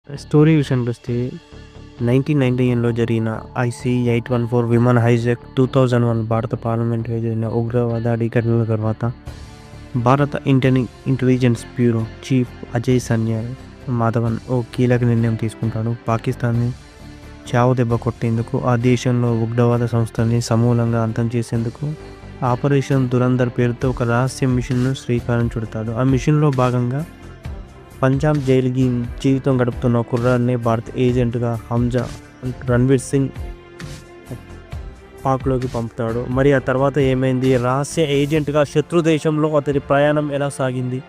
Story విషయానికొస్తే 1999లో జరిగిన IC-814 విమాన హైజాక్, 2001 భారత పార్లమెంటులో జరిగిన ఉగ్రవాద దాడి ఘటనల తర్వాత భారత intelligence bureau chief Ajay Sanyal Madhavan ఓ కీలక నిర్ణయం తీసుకుంటాడు. పాకిస్తాన్ని చావుదెబ్బ కొట్టేందుకు, ఆ దేశంలో ఉగ్రవాద సంస్థల్ని సమూలంగా అంతం చేసేందుకు ఆపరేషన్ దురంధర్ పేరుతో ఒక రహస్య మిషన్ను శ్రీకారం చుడతాడు. ఆ మిషన్లో భాగంగా పంజాబ్ జైలుకి జీవితం గడుపుతున్న కుర్రాడిని భారత ఏజెంట్గా హంజా రణ్వీర్ సింగ్ పాక్లోకి పంపుతాడు. మరి ఆ తర్వాత ఏమైంది? రహస్య ఏజెంట్గా శత్రు దేశంలో అతడి ప్రయాణం ఎలా సాగింది?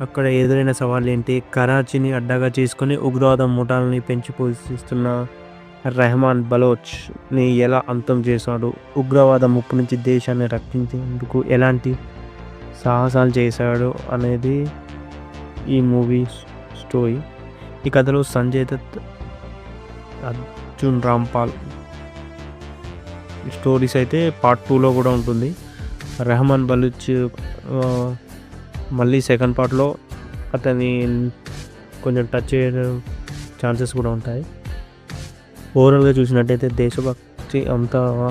అక్కడ ఎదురైన సవాళ్ళు ఏంటి? కరాచీని అడ్డాగా చేసుకుని ఉగ్రవాద ముఠాలని పెంచి పోషిస్తున్న రెహమాన్ బలోచ్ని ఎలా అంతం చేశాడు? ఉగ్రవాద ముప్పు నుంచి దేశాన్ని రక్షించేందుకు ఎలాంటి సాహసాలు చేశాడు అనేది ఈ మూవీ స్టోరీ. ఈ కథలో సంజయ్ దత్, అర్జున్ రాంపాల్ స్టోరీస్ అయితే పార్ట్ 2లో కూడా ఉంటుంది. రెహమాన్ బలూచ్ మళ్ళీ సెకండ్ పార్ట్లో అతన్ని కొంచెం టచ్ చేయడం ఛాన్సెస్ కూడా ఉంటాయి. ఓవరాల్గా చూసినట్టయితే దేశభక్తి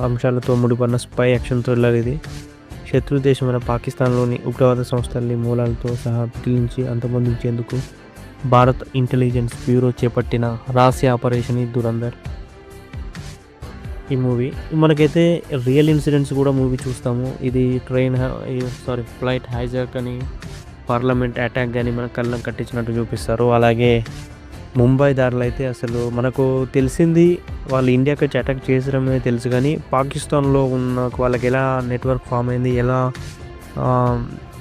అంశాలతో ముడిపడిన స్పై యాక్షన్ థ్రిల్లర్ ఇది. శత్రు దేశమైన పాకిస్తాన్లోని ఉగ్రవాద సంస్థల్ని మూలాలతో సహా పిలించి అంతమొందించేందుకు భారత్ ఇంటెలిజెన్స్ బ్యూరో చేపట్టిన రహస్య ఆపరేషన్ దురంధర్. ఈ మూవీ మనకైతే రియల్ ఇన్సిడెంట్స్ కూడా మూవీ చూస్తాము. ఇది ఫ్లైట్ హైజాక్ అని, పార్లమెంట్ అటాక్ కానీ మన కళ్ళం కట్టించినట్టు చూపిస్తారు. అలాగే ముంబై దారిలో అయితే అసలు మనకు తెలిసింది వాళ్ళు ఇండియాకి వచ్చి అటాక్ చేసడమే తెలుసు, కానీ పాకిస్తాన్లో ఉన్న వాళ్ళకి ఎలా నెట్వర్క్ ఫామ్ అయింది, ఎలా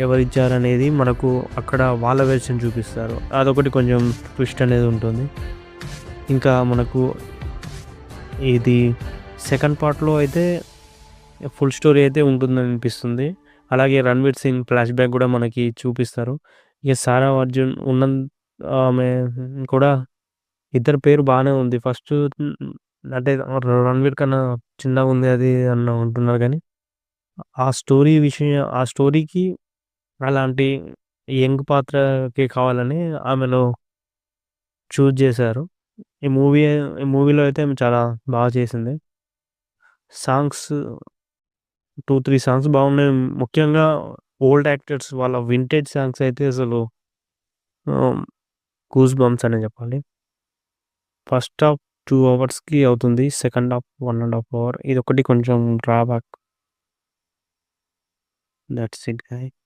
ఎవరిచ్చారనేది మనకు అక్కడ వాళ్ళ వెర్షన్ చూపిస్తారు. అదొకటి కొంచెం ట్విస్ట్ అనేది ఉంటుంది. ఇంకా మనకు ఇది సెకండ్ పార్ట్లో అయితే ఫుల్ స్టోరీ అయితే ఉంటుందని అనిపిస్తుంది. అలాగే రణ్వీర్ సింగ్ ఫ్లాష్ బ్యాక్ కూడా మనకి చూపిస్తారు. ఇక సారా అర్జున్ ఉన్న ఆమె కూడా ఇద్దరు పేరు బాగానే ఉంది. ఫస్ట్ అంటే రణ్వీర్ కన్నా చిన్నగా ఉంది అది ఉంటున్నారు, కానీ ఆ స్టోరీకి అలాంటి యంగ్ పాత్రకి కావాలని ఆమెలో చూజ్ చేశారు. ఈ మూవీలో అయితే చాలా బాగా చేసింది. సాంగ్స్ 2-3 సాంగ్స్ బాగున్నాయి. ముఖ్యంగా ఓల్డ్ యాక్టర్స్ వాళ్ళ వింటేజ్ సాంగ్స్ అయితే అసలు గూస్ బంప్స్ అనే చెప్పాలి. ఫస్ట్ హాఫ్ 2 అవర్స్కి అవుతుంది, సెకండ్ హాఫ్ 1.5 అవర్. ఇది ఒకటి కొంచెం డ్రాబ్యాక్. That's it guys.